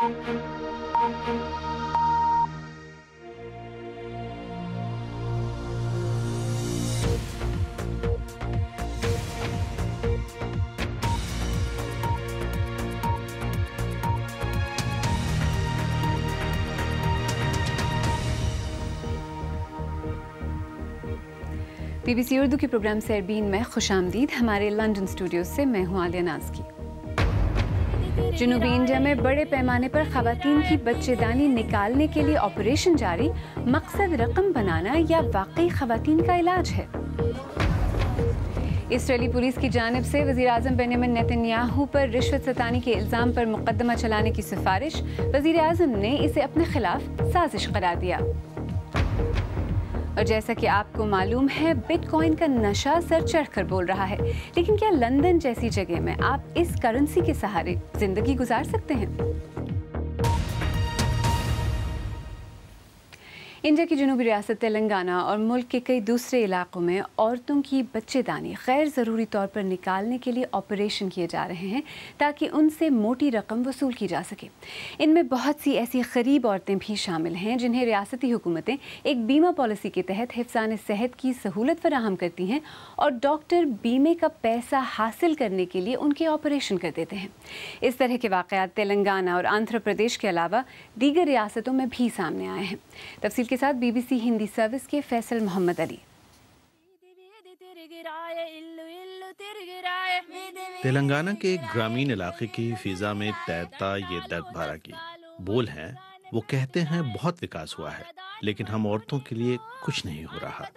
BBC Urdu के programme Sairbeen में खुशामदीद। हमारे लंदन स्टूडियो से मैं हूँ आलिया नाज़की। जनूबी इंडिया में बड़े पैमाने पर ख़वातीन की बच्चेदानी निकालने के लिए ऑपरेशन जारी। मकसद रकम बनाना या वाकई ख़वातीन का इलाज है? इसराइली पुलिस की जानिब से वज़ीर आज़म बेंजामिन नेतन्याहू पर रिश्वत सतानी के इल्ज़ाम पर मुकदमा चलाने की सिफारिश। वज़ीर आज़म ने इसे अपने खिलाफ साजिश करार दिया। और जैसा कि आपको मालूम है, बिटकॉइन का नशा सर चढ़कर बोल रहा है, लेकिन क्या लंदन जैसी जगह में आप इस करेंसी के सहारे जिंदगी गुजार सकते हैं? इंडिया की जनूबी रियासत तेलंगाना और मुल्क के कई दूसरे इलाकों में औरतों की बच्चेदानी गैर ज़रूरी तौर पर निकालने के लिए ऑपरेशन किए जा रहे हैं ताकि उनसे मोटी रकम वसूल की जा सके। इनमें बहुत सी ऐसी गरीब औरतें भी शामिल हैं जिन्हें रियासती हुकूमतें एक बीमा पॉलिसी के तहत हिफ्ज़ान सेहत की सहूलत फराहम करती हैं और डॉक्टर बीमे का पैसा हासिल करने के लिए उनके ऑपरेशन कर देते हैं। इस तरह के वाक़यात तेलंगाना और आंध्र प्रदेश के अलावा दीगर रियासतों में भी सामने आए हैं। तफसील के साथ BBC हिंदी सर्विस के फैसल मोहम्मद अली। तेलंगाना के एक ग्रामीण इलाके की फिजा में तैरता ये दर्द भरा गीत। बोल हैं, वो कहते हैं बहुत विकास हुआ है, लेकिन हम औरतों के लिए कुछ नहीं हो रहा।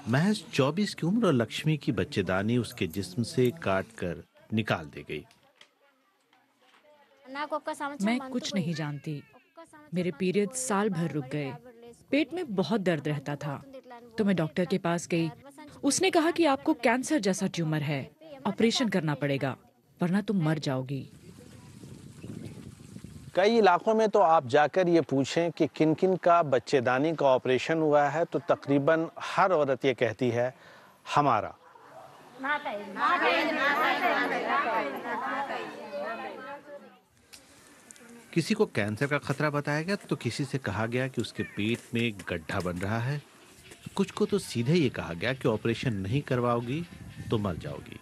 महज 24 की उम्र और लक्ष्मी की बच्चेदानी उसके जिस्म से काट कर निकाल दी गई। मैं कुछ नहीं जानती। मेरे पीरियड साल भर रुक गए। पेट में बहुत दर्द रहता था, तो मैं डॉक्टर के पास गई। उसने कहा कि आपको कैंसर जैसा ट्यूमर है, ऑपरेशन करना पड़ेगा, वरना तुम मर जाओगी। कई इलाकों में तो आप जाकर ये पूछें कि किन किन का बच्चेदानी का ऑपरेशन हुआ है, तो तकरीबन हर औरत ये कहती है, हमारा। किसी को कैंसर का खतरा बताया गया तो किसी से कहा गया कि उसके पेट में एक गड्ढा बन रहा है। कुछ को तो सीधे ये कहा गया कि ऑपरेशन नहीं करवाओगी तो मर जाओगी।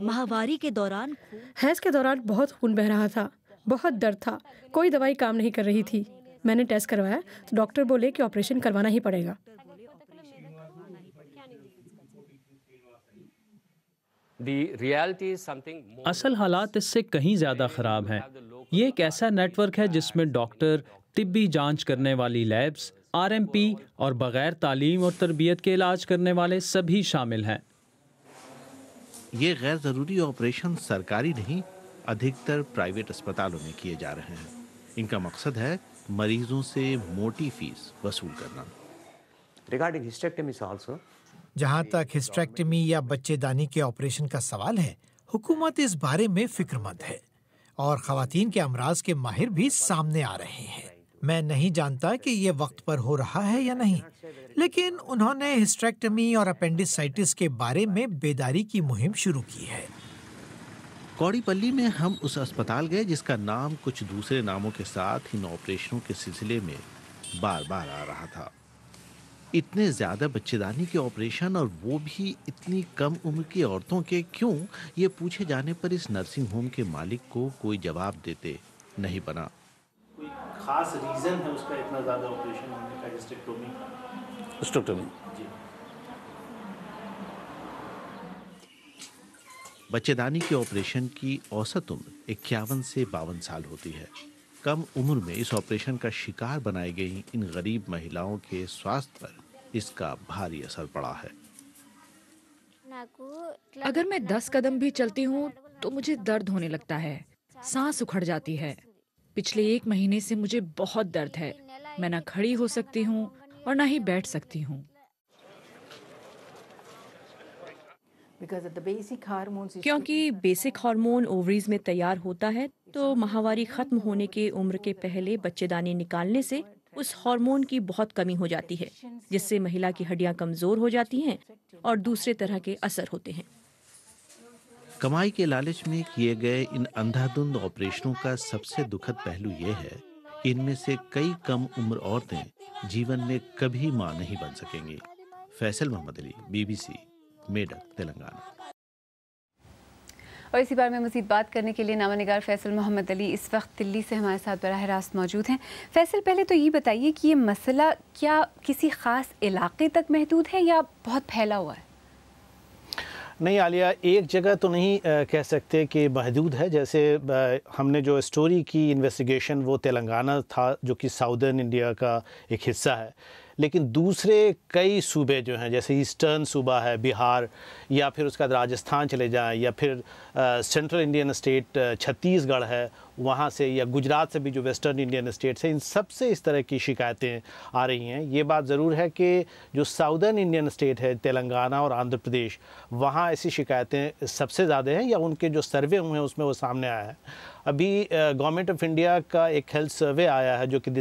माहवारी के दौरान हैज के दौरान बहुत खून बह रहा था, बहुत दर्द था, कोई दवाई काम नहीं कर रही थी। मैंने टेस्ट करवाया तो डॉक्टर बोले कि ऑपरेशन करवाना ही पड़ेगा। असल हालात इससे कहीं ज़्यादा ख़राब हैं। ये एक ऐसा नेटवर्क है जिसमें डॉक्टर, तिब्बी जांच करने वाली लैब्स, RMP और बग़ैर तालीम और तरबियत के इलाज करने वाले सभी शामिल हैं। ये गैर ज़रूरी ऑपरेशन सरकारी नहीं, अधिकतर प्राइवेट अस्पतालों में किए जा रहे हैं। इनका मकसद है मरीजों से मोटी फीस वसूल करना। रिगार्डिंग हिस्टेक्टमी आल्सो, जहाँ तक हिस्टेक्टमी या बच्चेदानी के ऑपरेशन का सवाल है, हुकूमत इस बारे में फिक्रमंद है और खवातीन के अमराज के माहिर भी सामने आ रहे हैं। मैं नहीं जानता कि ये वक्त पर हो रहा है या नहीं, लेकिन उन्होंने हिस्टेक्टमी और अपेंडिसाइटिस के बारे में बेदारी की मुहिम शुरू की है। कौड़ीपल्ली में हम उस अस्पताल गए जिसका नाम कुछ दूसरे नामों के साथ इन ऑपरेशनों के सिलसिले में बार बार आ रहा था। इतने ज्यादा बच्चेदानी के ऑपरेशन और वो भी इतनी कम उम्र की औरतों के क्यों, ये पूछे जाने पर इस नर्सिंग होम के मालिक को कोई जवाब देते नहीं बना। कोई खास रीजन है उसका इतना ज्यादा ऑपरेशन होने का? हिस्टेक्टोमी जी। बच्चेदानी के ऑपरेशन की औसत उम्र 51 से 52 साल होती है। कम उम्र में इस ऑपरेशन का शिकार बनाई गई इन गरीब महिलाओं के स्वास्थ्य पर इसका भारी असर पड़ा है। अगर मैं 10 कदम भी चलती हूँ तो मुझे दर्द होने लगता है, सांस उखड़ जाती है। पिछले 1 महीने से मुझे बहुत दर्द है। मैं ना खड़ी हो सकती हूँ और ना ही बैठ सकती हूँ। क्योंकि बेसिक हार्मोन ओवरीज में तैयार होता है, तो माहवारी खत्म होने के उम्र के पहले बच्चेदानी निकालने से उस हार्मोन की बहुत कमी हो जाती है, जिससे महिला की हड्डियां कमजोर हो जाती हैं और दूसरे तरह के असर होते हैं। कमाई के लालच में किए गए इन अंधाधुंध ऑपरेशनों का सबसे दुखद पहलू यह है कि इनमें से कई कम उम्र औरतें जीवन में कभी मां नहीं बन सकेंगी। फैसल मोहम्मद अली, BBC, मेडक, तेलंगाना। और इसी बारे में मज़ीद बात करने के लिए नामानिगार फैसल मोहम्मद अली इस वक्त दिल्ली से हमारे साथ बराह रास्त मौजूद हैं। फैसल, पहले तो ये बताइए कि ये मसला क्या किसी ख़ास इलाके तक महदूद है या बहुत फैला हुआ है? नहीं आलिया, एक जगह तो नहीं कह सकते कि महदूद है। जैसे हमने जो स्टोरी की इन्वेस्टिगेशन वो तेलंगाना था, जो कि साउदर्न इंडिया का एक हिस्सा है, लेकिन दूसरे कई सूबे जो हैं, जैसे ईस्टर्न सूबा है बिहार, या फिर उसका राजस्थान चले जाएं, या फिर सेंट्रल इंडियन स्टेट छत्तीसगढ़ है वहाँ से, या गुजरात से भी जो वेस्टर्न इंडियन स्टेट्स हैं, इन सब से इस तरह की शिकायतें आ रही हैं। ये बात ज़रूर है कि जो साउदर्न इंडियन स्टेट है, तेलंगाना और आंध्र प्रदेश, वहाँ ऐसी शिकायतें सबसे ज़्यादा हैं, या उनके जो सर्वे हुए हैं उसमें वो सामने आया है। अभी गवर्नमेंट ऑफ इंडिया का एक हेल्थ सर्वे आया है जो कि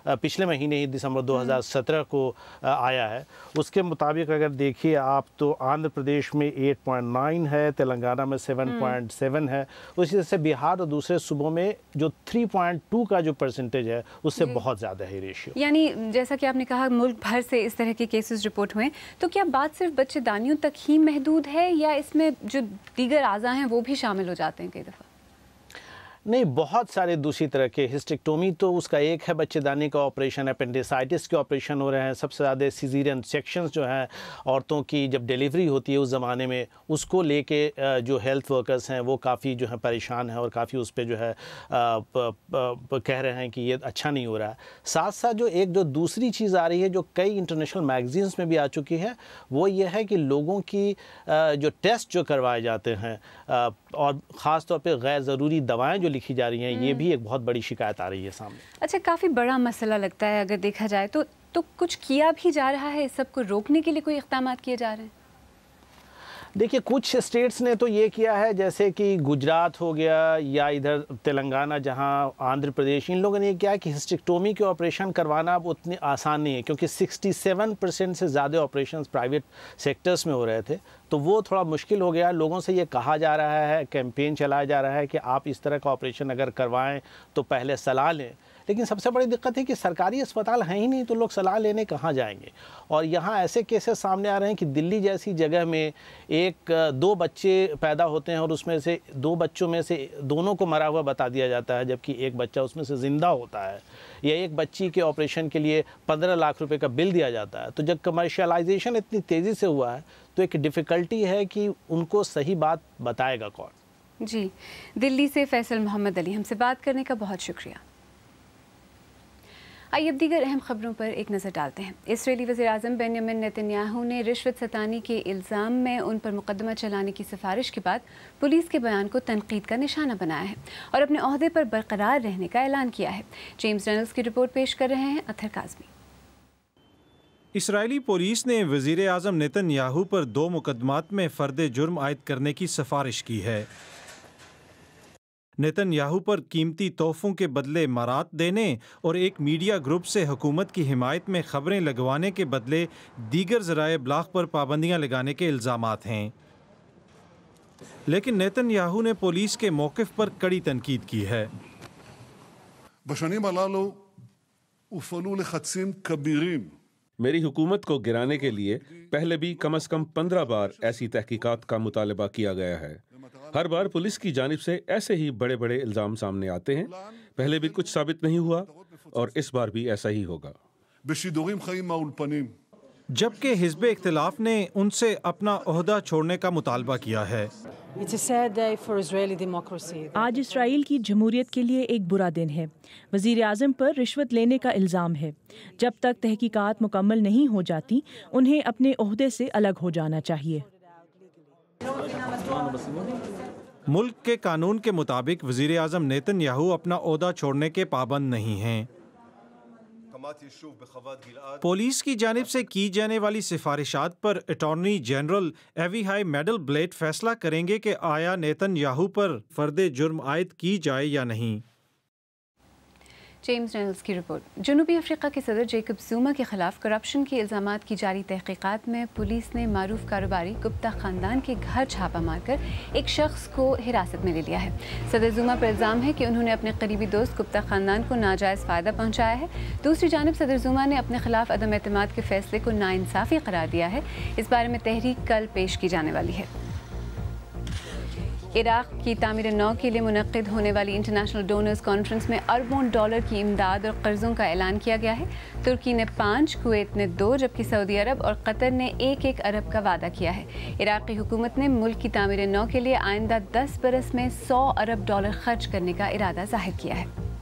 पिछले महीने ही दिसंबर 2017 को आया है। उसके मुताबिक अगर देखिए आप तो आंध्र प्रदेश में 8.9 है, तेलंगाना में 7.7 है, उसी तरह से बिहार और दूसरे सूबों में जो 3.2 का जो परसेंटेज है उससे बहुत ज़्यादा है रेशियो। यानी जैसा कि आपने कहा मुल्क भर से इस तरह के केसेस रिपोर्ट हुए, तो क्या बात सिर्फ बच्चेदानियों तक ही महदूद है या इसमें जो दीगर आज़ा हैं वो भी शामिल हो जाते हैं कई दफ़ा? नहीं, बहुत सारे दूसरी तरह के, हिस्टेक्टोमी तो उसका एक है, बच्चेदानी का ऑपरेशन, अपेंडिसाइटिस के ऑपरेशन हो रहे हैं, सबसे ज़्यादा सिजेरियन सेक्शंस जो हैं औरतों की जब डिलीवरी होती है उस ज़माने में, उसको लेके जो हेल्थ वर्कर्स हैं वो काफ़ी जो है परेशान हैं और काफ़ी उस पर जो है कह रहे हैं कि ये अच्छा नहीं हो रहा है। साथ साथ जो दूसरी चीज़ आ रही है जो कई इंटरनेशनल मैगजीन्स में भी आ चुकी है, वो ये है कि लोगों की जो टेस्ट जो करवाए जाते हैं और ख़ास तौर पे गैर ज़रूरी दवाएं जो लिखी जा रही हैं, ये भी एक बहुत बड़ी शिकायत आ रही है सामने। अच्छा, काफ़ी बड़ा मसला लगता है अगर देखा जाए तो कुछ किया भी जा रहा है, इस सबको रोकने के लिए कोई इक़दाम किए जा रहे हैं? देखिए, कुछ स्टेट्स ने तो ये किया है, जैसे कि गुजरात हो गया या इधर तेलंगाना, जहां आंध्र प्रदेश, इन लोगों ने ये किया कि हिस्टेक्टोमी के ऑपरेशन करवाना अब उतनी आसान नहीं है, क्योंकि 67% से ज़्यादा ऑपरेशंस प्राइवेट सेक्टर्स में हो रहे थे, तो वो थोड़ा मुश्किल हो गया। लोगों से ये कहा जा रहा है, कैंपेन चलाया जा रहा है कि आप इस तरह का ऑपरेशन अगर करवाएं तो पहले सलाह लें। लेकिन सबसे बड़ी दिक्कत है कि सरकारी अस्पताल हैं ही नहीं, तो लोग सलाह लेने कहाँ जाएंगे। और यहाँ ऐसे केसेस सामने आ रहे हैं कि दिल्ली जैसी जगह में 1-2 बच्चे पैदा होते हैं और उसमें से 2 बच्चों में से दोनों को मरा हुआ बता दिया जाता है, जबकि एक बच्चा उसमें से ज़िंदा होता है। या एक बच्ची के ऑपरेशन के लिए 15 लाख रुपए का बिल दिया जाता है। तो जब कमर्शियलाइजेशन इतनी तेज़ी से हुआ है तो एक डिफ़िकल्टी है कि उनको सही बात बताएगा कौन। जी, दिल्ली से फैसल मोहम्मद अली, हमसे बात करने का बहुत शुक्रिया। आइए अब दीगर अहम खबरों पर एक नज़र डालते हैं। इसराइली वज़ीर-ए-आज़म बेंजामिन नेतन्याहू ने रिश्वत सतानी के इल्ज़ाम में उन पर मुकदमा चलाने की सिफारिश के बाद पुलिस के बयान को तनकीद का निशाना बनाया है और अपने ओहदे पर बरकरार रहने का ऐलान किया है। जेम्स रेनल्ड्स की रिपोर्ट पेश कर रहे हैं अथर काज़मी। इसराइली पुलिस ने वज़ीर-ए-आज़म नेतन्याहू पर 2 मुकदमात में फ़र्द जुर्म आयद करने की सिफारिश की है। नेतन्याहू पर कीमती तोहफों के बदले मरात देने और एक मीडिया ग्रुप से हुकूमत की हिमायत में खबरें लगवाने के बदले दीगर ज़राए इब्लाग पर पाबंदियां लगाने के इल्ज़ामात हैं। लेकिन नेतन्याहू ने पुलिस के मौक़िफ़ पर कड़ी तनकीद की है। मेरी हुकूमत को गिराने के लिए पहले भी कम से कम 15 बार ऐसी तहकीकात का मुतालबा किया गया है। हर बार पुलिस की जानिब से ऐसे ही बड़े बड़े इल्ज़ाम सामने आते हैं। पहले भी कुछ साबित नहीं हुआ और इस बार भी ऐसा ही होगा। जबकि हिज़्ब इख्तिलाफ ने उनसे अपना ओहदा छोड़ने का मुतालबा किया है। आज इसराइल की जमहूरियत के लिए एक बुरा दिन है। वज़ीर आज़म पर रिश्वत लेने का इल्ज़ाम है। जब तक तहकीकात मुकम्मल नहीं हो जाती उन्हें अपने ओहदे से अलग हो जाना चाहिए। मुल्क के कानून के मुताबिक वज़ीर आज़म नेतन्याहू अपना ओहदा छोड़ने के पाबंद नहीं हैं। पुलिस की जानिब से की जाने वाली सिफारिशात पर अटॉर्नी जनरल एविहाई मेडल ब्लेड फैसला करेंगे कि आया नेतन्याहू पर फर्द जुर्म आयद की जाए या नहीं। जेम्स रेनल्ड्स की रिपोर्ट। जनूबी अफ्रीका के सदर जेकब ज़ुमा के खिलाफ करप्शन के इल्ज़ामात की जारी तहकीकात में पुलिस ने मारूफ कारोबारी गुप्ता ख़ानदान के घर छापा मारकर एक शख्स को हिरासत में ले लिया है। सदर ज़ुमा पर इल्ज़ाम है कि उन्होंने अपने करीबी दोस्त गुप्ता ख़ानदान को नाजायज़ फ़ायदा पहुँचाया है। दूसरी जानब सदर ज़ुमा ने अपने खिलाफ अदम एतमाद के फैसले को नाइंसाफ़ी करार दिया है। इस बारे में तहरीक कल पेश की जाने वाली है। इराक़ की तामीर नौ के लिए मुनक़्क़िद होने वाली इंटरनेशनल डोनर्स कॉन्फ्रेंस में अरबों डॉलर की इमदाद और कर्ज़ों का ऐलान किया गया है। तुर्की ने 5, कुवैत ने 2, जबकि सऊदी अरब और कतर ने 1-1 अरब का वादा किया है। इराक़ी हुकूमत ने मुल्क की तामीर नौ के लिए आइंदा 10 बरस में 100 अरब डॉलर खर्च करने का इरादा ज़ाहिर किया है।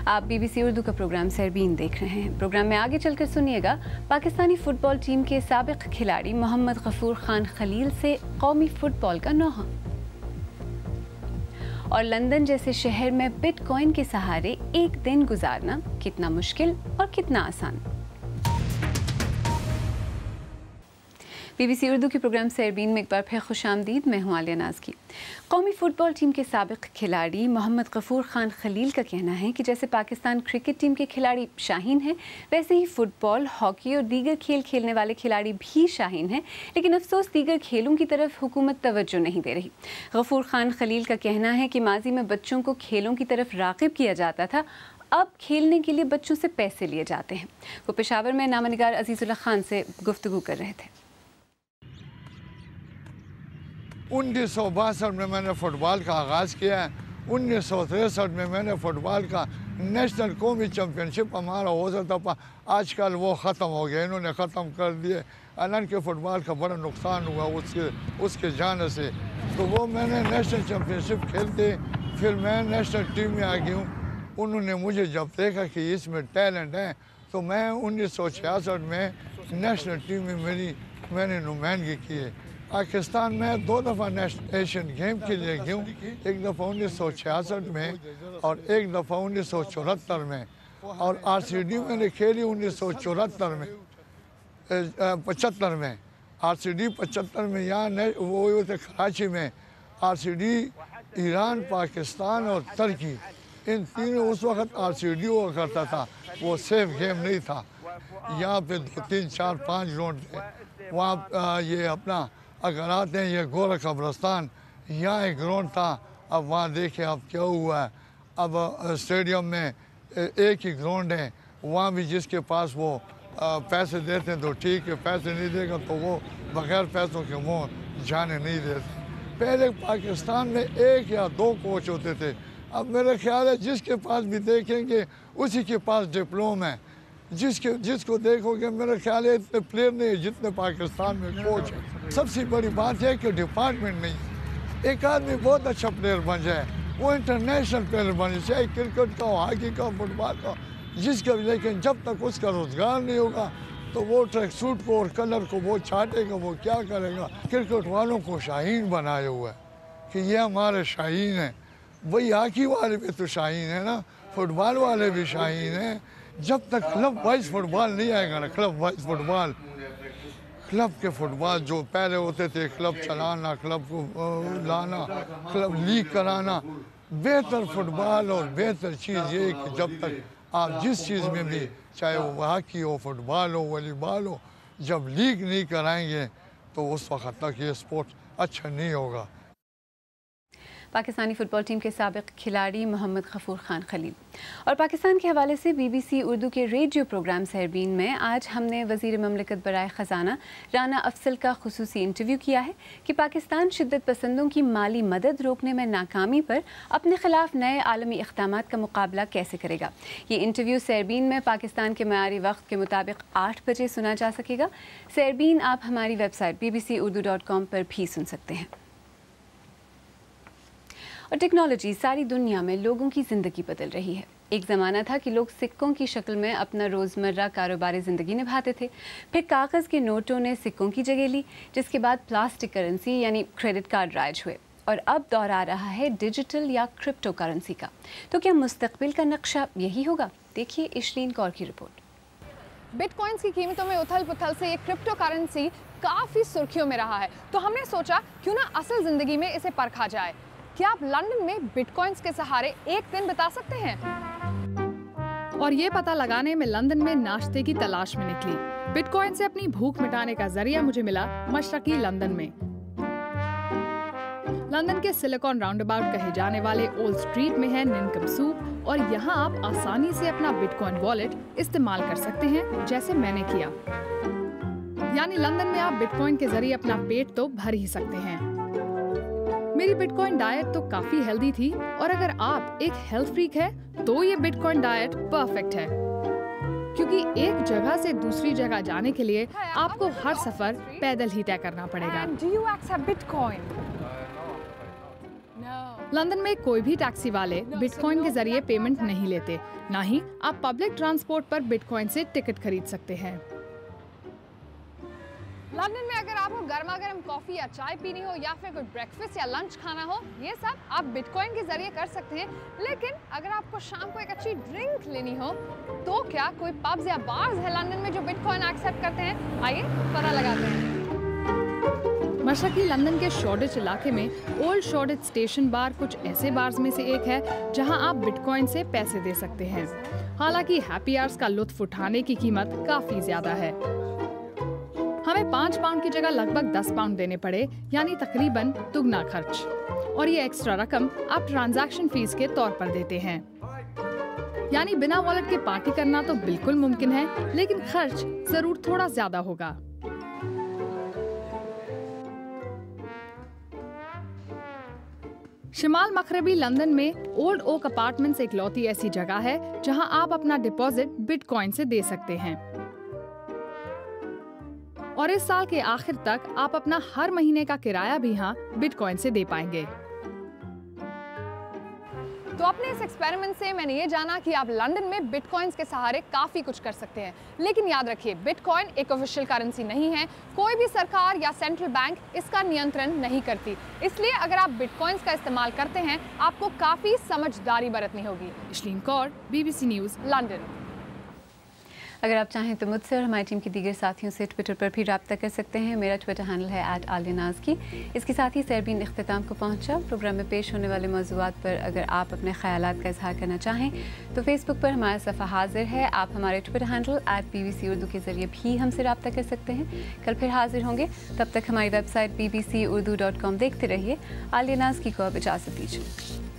आप BBC उर्दू का प्रोग्राम सरबीन देख रहे हैं। प्रोग्राम में आगे चलकर सुनिएगा, पाकिस्तानी फुटबॉल टीम के साबिक खिलाड़ी मोहम्मद गफूर खान खलील से कौमी फुटबॉल का नौहा, और लंदन जैसे शहर में बिटकॉइन के सहारे एक दिन गुजारना कितना मुश्किल और कितना आसान। BBC उर्दू के प्रोग्राम सरबीन में एक बार फिर खुशामदीद। मैं हूँ आलिया नाज की। कौमी फ़ुटबॉल टीम के साबिक खिलाड़ी मोहम्मद गफूर खान खलील का कहना है कि जैसे पाकिस्तान क्रिकेट टीम के खिलाड़ी शाहीन हैं, वैसे ही फ़ुटबॉल, हॉकी और दीगर खेल खेलने वाले खिलाड़ी भी शाहीन हैं, लेकिन अफसोस दीगर खेलों की तरफ हुकूमत तवज्जो नहीं दे रही। गफूर खान खलील का कहना है कि माजी में बच्चों को खेलों की तरफ राग़िब किया जाता था, अब खेलने के लिए बच्चों से पैसे लिए जाते हैं। वो पेशावर में नामनिगार अजीज़ुल्लाह खान से गुफ्तगू कर रहे थे। 1962 में मैंने फ़ुटबॉल का आगाज़ किया है। 1963 में मैंने फ़ुटबॉल का नेशनल कौमी चैम्पियनशिप हमारा हो सकता था, आजकल वो ख़त्म हो गया, इन्होंने ख़त्म कर दिए। हालांकि फ़ुटबॉल का बड़ा नुकसान हुआ उसके जाने से। तो वो मैंने नेशनल चैम्पियनशिप खेलते, फिर मैं नेशनल टीम में आ गई हूँ। उन्होंने मुझे जब देखा कि इसमें टैलेंट है, तो मैं 1966 में नेशनल टीम में मैंने नुमाइंदगी की है। पाकिस्तान में 2 दफ़ा एशियन गेम के लिए गया हूँ, एक दफ़ा 1966 में और एक दफ़ा 1974 में, और RCD मैंने खेली 1974 में 75 में। RCD 75 में यहाँ वो थे कराची में। RCD ईरान, पाकिस्तान और तुर्की, इन तीनों उस वक़्त RCD हुआ करता था, वो सेफ गेम नहीं था। यहाँ पे 2, 3, 4, 5 ग्राउंड थे। वहाँ ये अपना अगर आते हैं ये गोरा कब्रस्तान, यहाँ एक ग्राउंड था। अब वहाँ देखें अब क्या हुआ है। अब स्टेडियम में एक ही ग्राउंड है, वहाँ भी जिसके पास वो पैसे देते हैं तो ठीक है, पैसे नहीं देगा तो वो बग़ैर पैसों के वो जाने नहीं देते। पहले पाकिस्तान में 1 या 2 कोच होते थे, अब मेरा ख्याल है जिसके पास भी देखेंगे उसी के पास डिप्लोम है। जिसको देखोगे मेरा ख्याल है इतने प्लेयर नहीं है जितने पाकिस्तान में कोच है। सबसे बड़ी बात है कि डिपार्टमेंट नहीं है। एक आदमी बहुत अच्छा प्लेयर बन जाए, वो इंटरनेशनल प्लेयर बन जाए, चाहे क्रिकेट का हो, हॉकी का, फुटबॉल का, जिसका भी। लेकिन जब तक उसका रोज़गार नहीं होगा तो वो ट्रैक सूट को और कलर को वो छाटेगा, वो क्या करेगा। क्रिकेट वालों को शाहीन बनाया हुआ है कि ये हमारे शाहीन हैं। वही हॉकी वाले भी तो शाहीन है ना, फुटबॉल वाले भी शाहीन हैं। जब तक क्लब वाइज फुटबॉल नहीं आएगा ना, क्लब वाइज फुटबॉल, क्लब के फुटबॉल जो पहले होते थे, क्लब चलाना, क्लब को लाना, क्लब लीग कराना, बेहतर फुटबॉल और बेहतर चीज़ ये है कि जब तक आप जिस चीज़ में भी, चाहे वो हॉकी हो, फुटबॉल हो, वॉलीबॉल हो, जब लीग नहीं कराएंगे तो उस वक्त तक ये स्पोर्ट अच्छा नहीं होगा। पाकिस्तानी फ़ुटबॉल टीम के साबिक खिलाड़ी मोहम्मद गफूर खान खलील। और पाकिस्तान के हवाले से BBC उर्दू के रेडियो प्रोग्राम सरबीन में आज हमने वज़ीर ममलिकत बराए ख़जाना राना अफसल का खुसूसी इंटरव्यू किया है कि पाकिस्तान शिद्दत पसंदों की माली मदद रोकने में नाकामी पर अपने ख़िलाफ़ नए आलमी इक़दामात का मुकाबला कैसे करेगा। ये इंटरव्यू सरबीन में पाकिस्तान के मयारी वक्त के मुताबिक 8 बजे सुना जा सकेगा। सरबीन आप हमारी वेबसाइट bbcurdu.com पर भी सुन सकते हैं। और टेक्नोलॉजी सारी दुनिया में लोगों की ज़िंदगी बदल रही है। एक ज़माना था कि लोग सिक्कों की शक्ल में अपना रोज़मर्रा कारोबारी ज़िंदगी निभाते थे, फिर कागज़ के नोटों ने सिक्कों की जगह ली, जिसके बाद प्लास्टिक करेंसी यानी क्रेडिट कार्ड राज हुए, और अब दौर आ रहा है डिजिटल या क्रिप्टो करेंसी का। तो क्या मुस्तकबिल का नक्शा यही होगा? देखिए इशलीन कौर की रिपोर्ट। बिटकॉइंस की कीमतों में उथल पुथल से ये क्रिप्टो करेंसी काफ़ी सुर्खियों में रहा है, तो हमने सोचा क्यों ना असल ज़िंदगी में इसे परखा जाए। क्या आप लंदन में बिटकॉइंस के सहारे एक दिन बिता सकते हैं? और ये पता लगाने में लंदन में नाश्ते की तलाश में निकली। बिटकॉइन से अपनी भूख मिटाने का जरिया मुझे मिला मशरकी लंदन में। लंदन के सिलिकॉन राउंडअबाउट कहे जाने वाले ओल्ड स्ट्रीट में है निनकम सूप और यहाँ आप आसानी से अपना बिटकॉइन वॉलेट इस्तेमाल कर सकते हैं, जैसे मैंने किया। यानी लंदन में आप बिटकॉइन के जरिए अपना पेट तो भर ही सकते हैं। मेरी बिटकॉइन डाइट तो काफी हेल्दी थी और अगर आप एक हेल्थ फ्रीक है तो ये बिटकॉइन डाइट परफेक्ट है, क्योंकि एक जगह से दूसरी जगह जाने के लिए आपको हर सफर पैदल ही तय करना पड़ेगा। लंदन में कोई भी टैक्सी वाले बिटकॉइन के जरिए पेमेंट नहीं लेते, ना ही आप पब्लिक ट्रांसपोर्ट पर बिटकॉइन से टिकट खरीद सकते हैं। लंदन में अगर आपको गर्मा गर्म कॉफी या चाय पीनी हो या फिर कोई ब्रेकफास्ट या लंच खाना हो, ये सब आप बिटकॉइन के जरिए कर सकते हैं। लेकिन अगर आपको शाम को एक अच्छी ड्रिंक लेनी हो तो क्या कोई पब्स या बार्स है लंदन में जो बिटकॉइन एक्सेप्ट करते हैं? आइए पता लगाते हैं। मशरकी लंदन के शॉर्डिच इलाके में ओल्ड शॉर्डिच स्टेशन बार कुछ ऐसे बार्स में से एक है जहां आप बिटकॉइन से पैसे दे सकते हैं। हालांकि हैप्पी आवर्स का लुत्फ उठाने की कीमत काफी ज्यादा है। हमें 5 पाउंड की जगह लगभग 10 पाउंड देने पड़े, यानी तकरीबन दुगना खर्च। और ये एक्स्ट्रा रकम आप ट्रांजैक्शन फीस के तौर पर देते हैं। यानी बिना वॉलेट के पार्टी करना तो बिल्कुल मुमकिन है, लेकिन खर्च जरूर थोड़ा ज्यादा होगा। शिमाल मगरबी लंदन में ओल्ड ओक अपार्टमेंट्स एक लौती ऐसी जगह है जहां आप अपना डिपॉजिट बिटकॉइन से दे सकते हैं और इस साल के आखिर तक आप अपना हर महीने का किराया भी यहाँ बिटकॉइन से दे पाएंगे। तो अपने इस एक्सपेरिमेंट से मैंने ये जाना कि आप लंदन में बिटकॉइंस के सहारे काफ़ी कुछ कर सकते हैं। लेकिन याद रखिए, बिटकॉइन एक ऑफिशियल करेंसी नहीं है। कोई भी सरकार या सेंट्रल बैंक इसका नियंत्रण नहीं करती। इसलिए अगर आप बिटकॉइंस का इस्तेमाल करते हैं, आपको काफ़ी समझदारी बरतनी होगी। Ishleen Kaur, BBC news, London. अगर आप चाहें तो मुझसे और हमारी टीम के दीगर साथियों से ट्विटर पर भी रब्ता कर सकते हैं। मेरा ट्विटर हैंडल है @आलियानाज़की। इसके साथ ही सरबीन इख्तिताम को पहुंचा। प्रोग्राम में पेश होने वाले मौज़ूआत पर अगर आप अपने ख़यालात का इजहार करना चाहें तो फेसबुक पर हमारा सफ़ा हाजिर है। आप हमारे ट्विटर हैंडल @BBC उर्दू के ज़रिए भी हमसे रब्ता कर सकते हैं। कल फिर हाजिर होंगे, तब तक हमारी वेबसाइट bbcurdu.com देखते रहिए। आलियानाज़की को अब इजाज़त दीजिए।